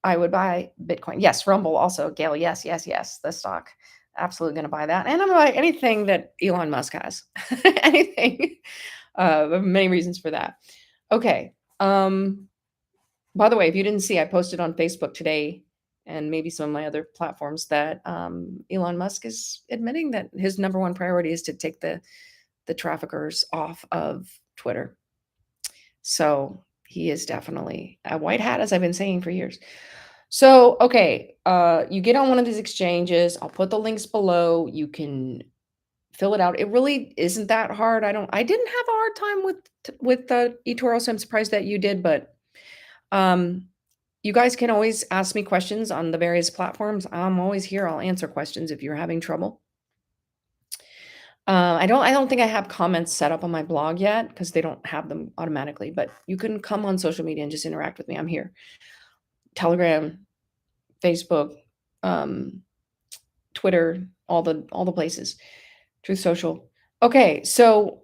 I would buy Bitcoin. Yes, Rumble also, Gail. Yes, yes, yes. The stock. Absolutely gonna buy that. And I'm gonna buy anything that Elon Musk has. Anything. There are many reasons for that. Okay. By the way, if you didn't see, I posted on Facebook today and maybe some of my other platforms that Elon Musk is admitting that his number one priority is to take the traffickers off of Twitter. So he is definitely a white hat, as I've been saying for years. So, okay, you get on one of these exchanges. I'll put the links below. You can fill it out. It really isn't that hard. I didn't have a hard time with eToro, so I'm surprised that you did, but um, you guys can always ask me questions on the various platforms. I'm always here. I'll answer questions if you're having trouble. I don't think I have comments set up on my blog yet because they don't have them automatically, but you can come on social media and just interact with me. I'm here. Telegram, Facebook, um, Twitter, all the places. Truth Social. Okay, so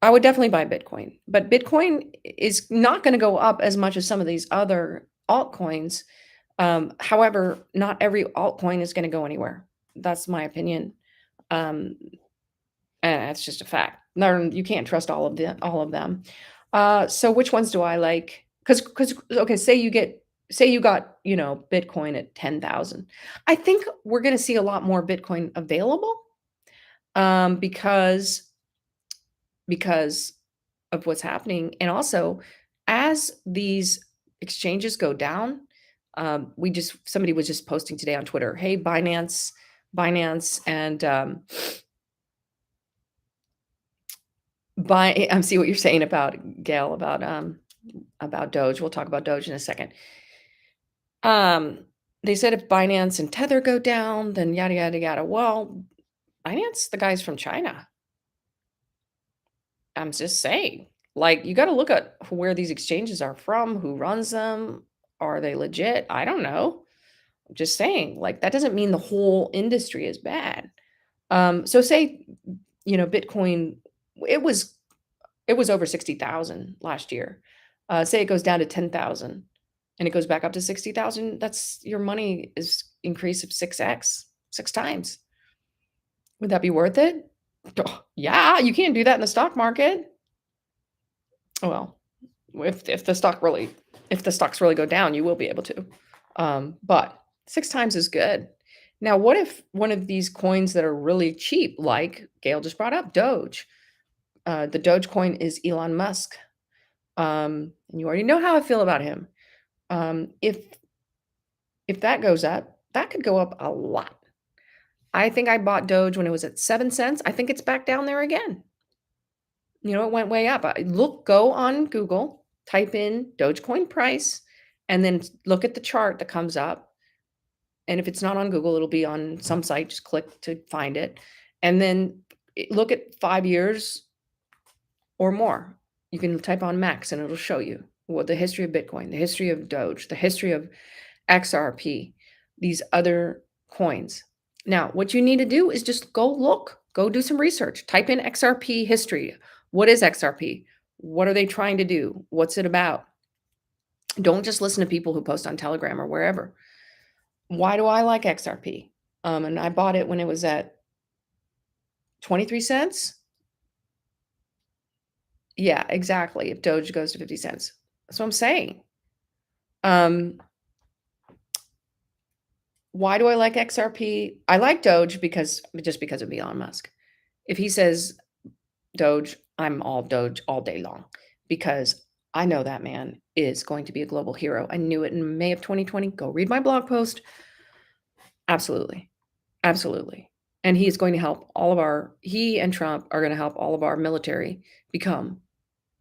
I would definitely buy Bitcoin, but Bitcoin is not going to go up as much as some of these other altcoins. However, not every altcoin is going to go anywhere. That's my opinion. Um, And that's just a fact. No, you can't trust all of them. So which ones do I like? Because okay, say you got, Bitcoin at 10,000. I think we're gonna see a lot more Bitcoin available, because of what's happening, and also as these exchanges go down, we just somebody was just posting today on Twitter, "Hey, Binance and, I see what you're saying about Gail, about Doge. We'll talk about Doge in a second. Um, they said if Binance and Tether go down, then yada yada yada. Well, Binance, the guys from China. I'm just saying. Like, you got to look at where these exchanges are from, who runs them. Are they legit? I don't know. I'm just saying. Like, that doesn't mean the whole industry is bad. So say, Bitcoin, it was it was over 60,000 last year. Say it goes down to 10,000 and it goes back up to 60,000, that's your money is increase of 6x, 6 times. Would that be worth it? Yeah, you can't do that in the stock market. Well, if the if the stocks really go down, you will be able to. But 6 times is good. Now, what if one of these coins that are really cheap, like Gail just brought up, Doge? The Doge coin is Elon Musk. And you already know how I feel about him. If that goes up, that could go up a lot. I think I bought Doge when it was at 7 cents. I think it's back down there again. It went way up. Go on Google, type in Dogecoin price, and then look at the chart that comes up. And if it's not on Google, it'll be on some site. Just click to find it. And then look at 5 years or more. You can type on max and it'll show you what the history of Bitcoin, the history of Doge, the history of XRP, these other coins. Now, what you need to do is just go do some research, type in XRP history. What is XRP? What are they trying to do? What's it about? Don't just listen to people who post on Telegram or wherever. Why do I like XRP? And I bought it when it was at 23 cents. Yeah, exactly. If Doge goes to 50 cents. That's what I'm saying. Why do I like XRP? I like Doge because of Elon Musk. If he says Doge, I'm all Doge all day long because I know that man is going to be a global hero. I knew it in May of 2020. Go read my blog post. Absolutely. Absolutely. And he is going to help he and Trump are going to help all of our military become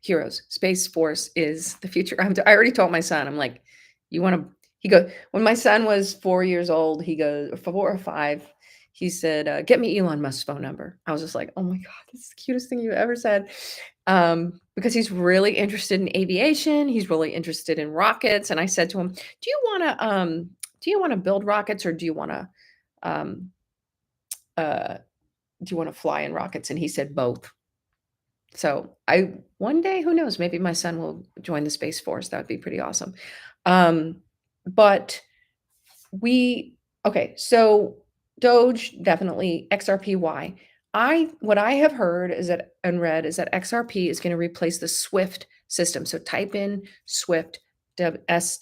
heroes. Space Force is the future. I already told my son, I'm like, you want to, he goes, when my son was 4 years old, he goes, 4 or 5, he said, get me Elon Musk's phone number. I was just like, oh my God, that's the cutest thing you ever said. Because he's really interested in aviation. He's really interested in rockets. And I said to him, do you want to build rockets or um, uh, do you want to fly in rockets? And he said both. So one day, who knows, maybe my son will join the Space Force. That would be pretty awesome. But okay, so Doge, definitely XRPY. What I have heard is that and read is that XRP is going to replace the SWIFT system. So type in SWIFT, SWIFT.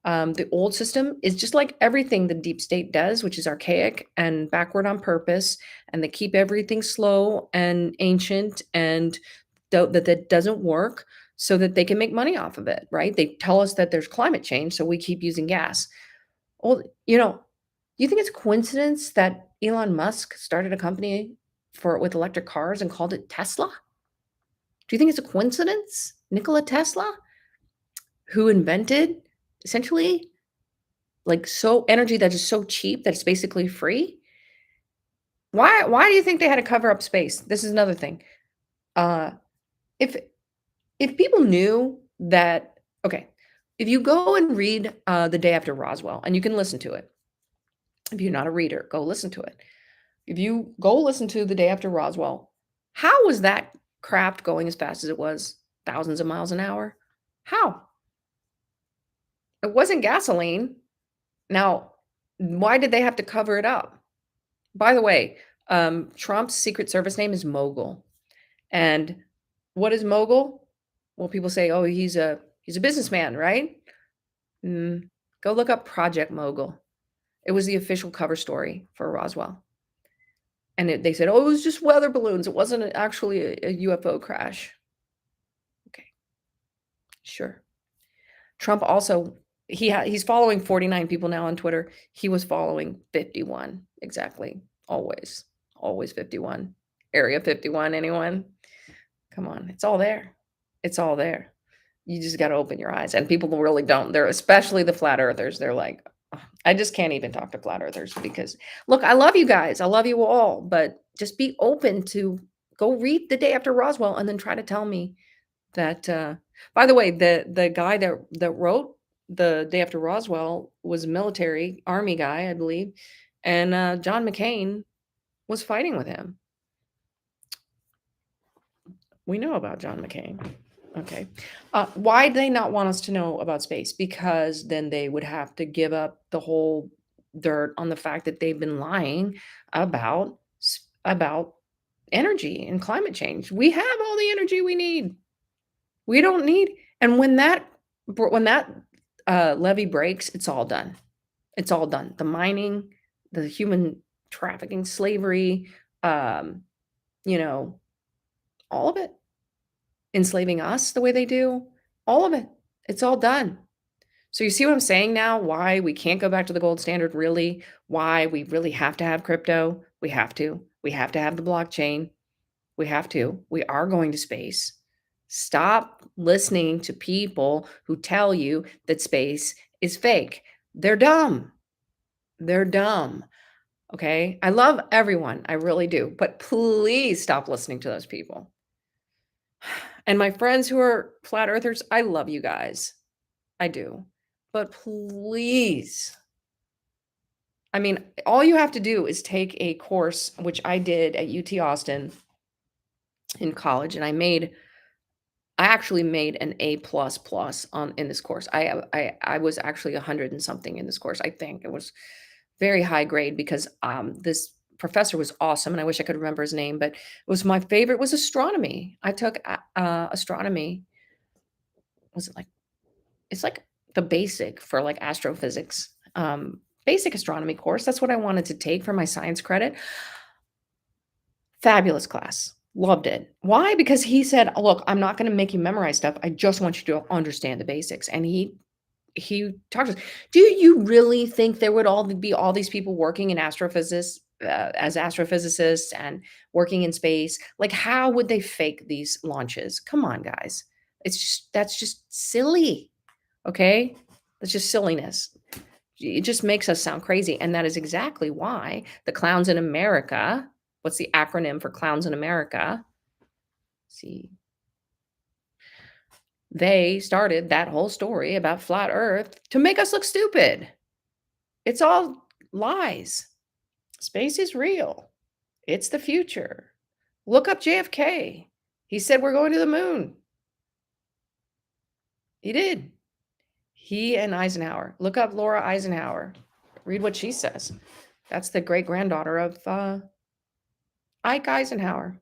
The old system is just like everything the deep state does, which is archaic and backward on purpose, and they keep everything slow and ancient, and that doesn't work so that they can make money off of it, right? They tell us that there's climate change, so we keep using gas. Well, you think it's a coincidence that Elon Musk started a company with electric cars and called it Tesla? Do you think it's a coincidence? Nikola Tesla, who invented essentially energy that is so cheap that it's basically free. Why do you think they had to cover up space? This is another thing. If people knew that, okay, if you go and read The Day After Roswell, and you can listen to it. If you're not a reader, go listen to it. If you go listen to The Day After Roswell, how was that craft going as fast as it was? Thousands of miles an hour? How? It wasn't gasoline. Now, why did they have to cover it up? By the way, Trump's Secret Service name is Mogul. And what is Mogul? Well, people say, "Oh, he's a businessman, right?" Mm, go look up Project Mogul. It was the official cover story for Roswell. And they said, "Oh, it was just weather balloons. It wasn't actually a UFO crash." Okay, sure. Trump also he's following 49 people now on Twitter. He was following 51 exactly. Always. Always 51. Area 51, anyone? Come on, it's all there. It's all there. You just gotta open your eyes, and people really don't. They're especially the flat earthers. They're like, "Ugh, I just can't even talk to flat earthers because look, I love you guys. I love you all, but just be open to go read The Day After Roswell and then try to tell me that, by the way, the guy that wrote The Day After Roswell was a military, army guy, I believe, and, John McCain was fighting with him. We know about John McCain. Okay. Why'd they not want us to know about space? Because then they would have to give up the whole dirt on the fact that they've been lying about energy and climate change. We have all the energy we need. We don't need and when that, levee breaks, it's all done. It's all done. The mining, the human trafficking, slavery, um, you know, all of it. Enslaving us the way they do, all of it. It's all done. So you see what I'm saying now? Why we can't go back to the gold standard really? Why we really have to have crypto? We have to. We have to have the blockchain. We have to. We are going to space. Stop listening to people who tell you that space is fake. They're dumb. They're dumb. Okay? I love everyone. I really do. But please stop listening to those people. And my friends who are flat earthers, I love you guys. I do. But please, I mean, all you have to do is take a course, which I did at UT Austin in college, and I actually made an A plus plus on in this course. I was actually 100 and something in this course. I think it was very high grade because this professor was awesome, and I wish I could remember his name, but it was my favorite was astronomy. I took astronomy. Was it like it's like the basic for like astrophysics, basic astronomy course. That's what I wanted to take for my science credit. Fabulous class. Loved it. Why? Because he said, "Look, I'm not going to make you memorize stuff. I just want you to understand the basics." And he talked to us. Do you really think there would all be all these people working in astrophysics as astrophysicists and working in space? Like, how would they fake these launches? Come on, guys. It's just that's just silly. Okay? That's just silliness. It just makes us sound crazy, and that is exactly why the clowns in America what's the acronym for clowns in America? See, they started that whole story about flat Earth to make us look stupid. It's all lies. Space is real. It's the future. Look up JFK. He said we're going to the moon. He did. He and Eisenhower. Look up Laura Eisenhower. Read what she says. That's the great granddaughter of Ike Eisenhower.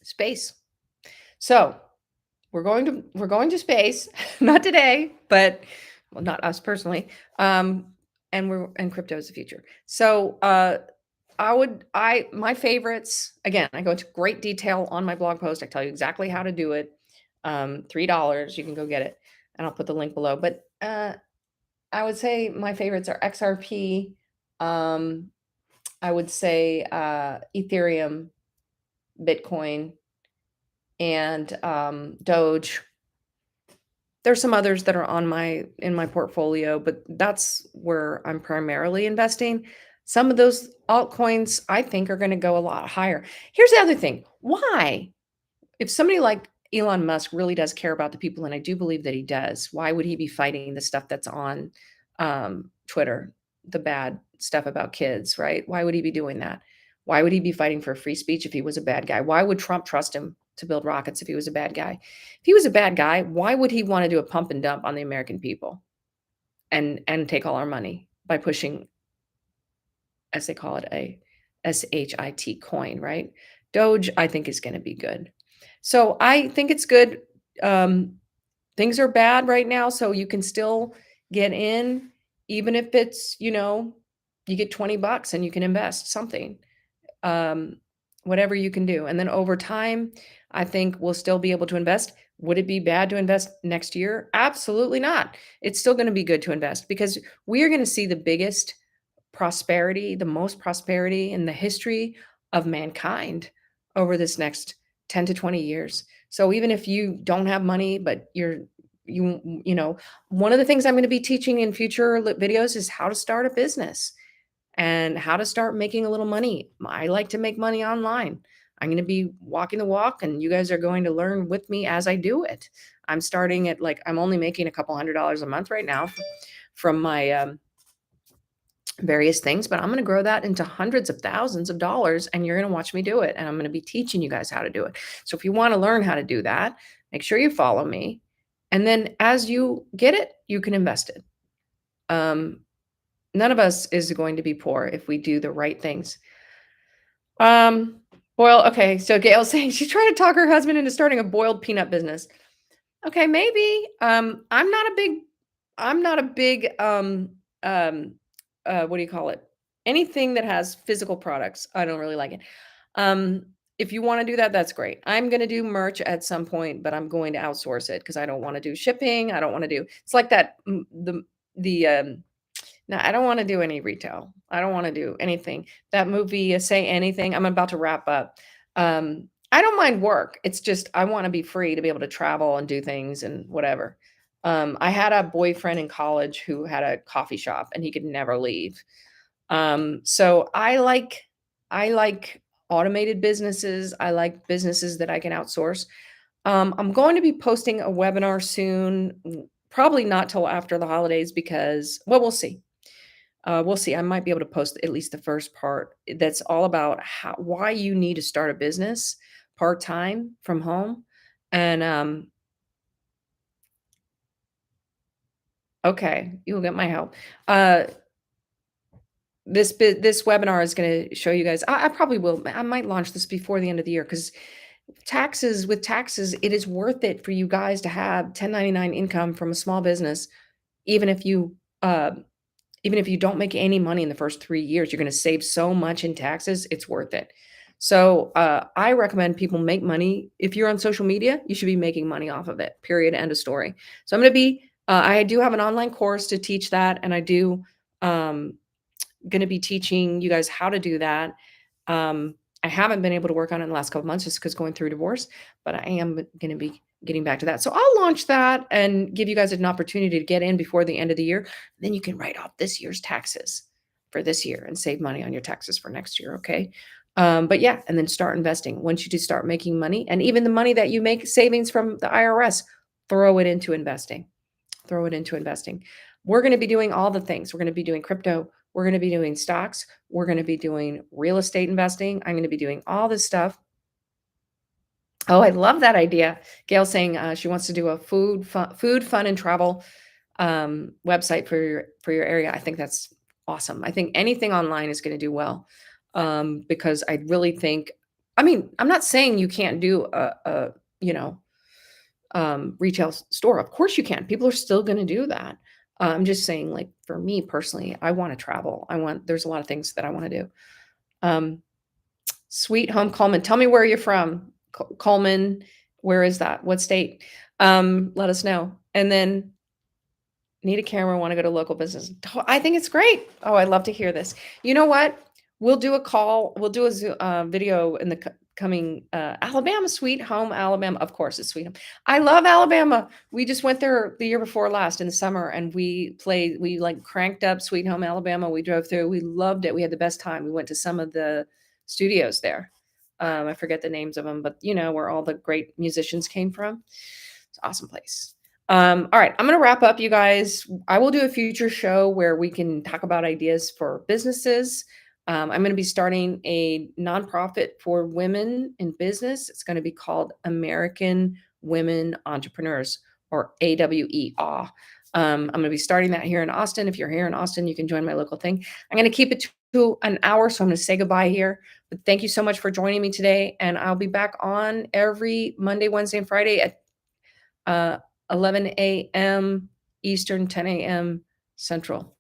Space. So we're going to space, not today, but well, not us personally. And crypto is the future. So my favorites, again, I go into great detail on my blog post. I tell you exactly how to do it. $3, you can go get it. And I'll put the link below. But I would say my favorites are XRP. I would say Ethereum, Bitcoin, and Doge. There's some others that are in my portfolio, but that's where I'm primarily investing. Some of those altcoins I think are going to go a lot higher. Here's the other thing. Why? If somebody like Elon Musk really does care about the people, and I do believe that he does, why would he be fighting the stuff that's on Twitter, the bad stuff about kids, right? Why would he be doing that? Why would he be fighting for free speech if he was a bad guy? Why would Trump trust him to build rockets if he was a bad guy? If he was a bad guy, why would he want to do a pump and dump on the American people and take all our money by pushing, as they call it, a SHIT coin, right? Doge, I think is going to be good. So I think it's good. Um, Things are bad right now, so you can still get in, even if it's, you get 20 bucks and you can invest something, um, whatever you can do. And then over time, I think we'll still be able to invest. Would it be bad to invest next year? Absolutely not. It's still going to be good to invest because we are going to see the biggest prosperity, the most prosperity in the history of mankind over this next 10 to 20 years. So even if you don't have money, but one of the things I'm going to be teaching in future videos is how to start a business and how to start making a little money. I like to make money online. I'm going to be walking the walk and you guys are going to learn with me as I do it. I'm starting at I'm only making a couple $100 a month right now from my various things, but I'm going to grow that into hundreds of thousands of dollars and you're going to watch me do it. And I'm going to be teaching you guys how to do it. So if you want to learn how to do that, make sure you follow me. And then as you get it, you can invest it. None of us is going to be poor if we do the right things. Well, okay. So Gail's saying she's trying to talk her husband into starting a boiled peanut business. Okay, maybe. I'm not a big what do you call it? Anything that has physical products, I don't really like it. Um, if you want to do that, that's great. I'm going to do merch at some point, but I'm going to outsource it because I don't want to do shipping. I don't want to do. It's like that the no, I don't want to do any retail. I don't want to do anything. That movie, Say Anything. I'm about to wrap up. I don't mind work. It's just I want to be free to be able to travel and do things and whatever. I had a boyfriend in college who had a coffee shop and he could never leave. So I like automated businesses. I like businesses that I can outsource. I'm going to be posting a webinar soon, probably not till after the holidays because, well, we'll see. We'll see. I might be able to post at least the first part. That's all about why you need to start a business part time from home. And okay, you'll get my help. This webinar is going to show you guys. I probably will. I might launch this before the end of the year because taxes, it is worth it for you guys to have 1099 income from a small business, even if you uh, even if you don't make any money in the first 3 years, you're gonna save so much in taxes, it's worth it. So, I recommend people make money. If you're on social media, you should be making money off of it, period, end of story. So I do have an online course to teach that, and I do, um, gonna be teaching you guys how to do that. I haven't been able to work on it in the last couple months just because going through divorce, but I am gonna be getting back to that. So I'll launch that and give you guys an opportunity to get in before the end of the year. Then you can write off this year's taxes for this year and save money on your taxes for next year. Okay. But yeah, and then start investing. Once you do start making money, and even the money that you make savings from the IRS, throw it into investing. Throw it into investing. We're going to be doing all the things. We're going to be doing crypto. We're going to be doing stocks. We're going to be doing real estate investing. I'm going to be doing all this stuff. Oh, I love that idea. Gail saying she wants to do a food, fun, and travel website for your area. I think that's awesome. I think anything online is going to do well because I really think. I mean, I'm not saying you can't do a you know retail store. Of course you can. People are still going to do that. I'm just saying, like for me personally, I want to travel. There's a lot of things that I want to do. Um, Sweet Home Coleman. Tell me where you're from. Coleman, where is that? What state? Let us know. And then need a camera, want to go to local business. I think it's great. Oh, I love to hear this. You know what? We'll do a call. We'll do a video in the coming Alabama, Sweet Home, Alabama. Of course, it's Sweet Home. I love Alabama. We just went there the year before last in the summer, and we like cranked up Sweet Home, Alabama. We drove through. We loved it. We had the best time. We went to some of the studios there. I forget the names of them, but where all the great musicians came from. It's an awesome place. All right, I'm going to wrap up, you guys. I will do a future show where we can talk about ideas for businesses. I'm going to be starting a nonprofit for women in business. It's going to be called American Women Entrepreneurs, or AWE. I'm going to be starting that here in Austin. If you're here in Austin, you can join my local thing. I'm going to keep it to an hour, so I'm gonna say goodbye here. But thank you so much for joining me today, and I'll be back on every Monday, Wednesday, and Friday at uh, 11 a.m. Eastern, 10 a.m. Central.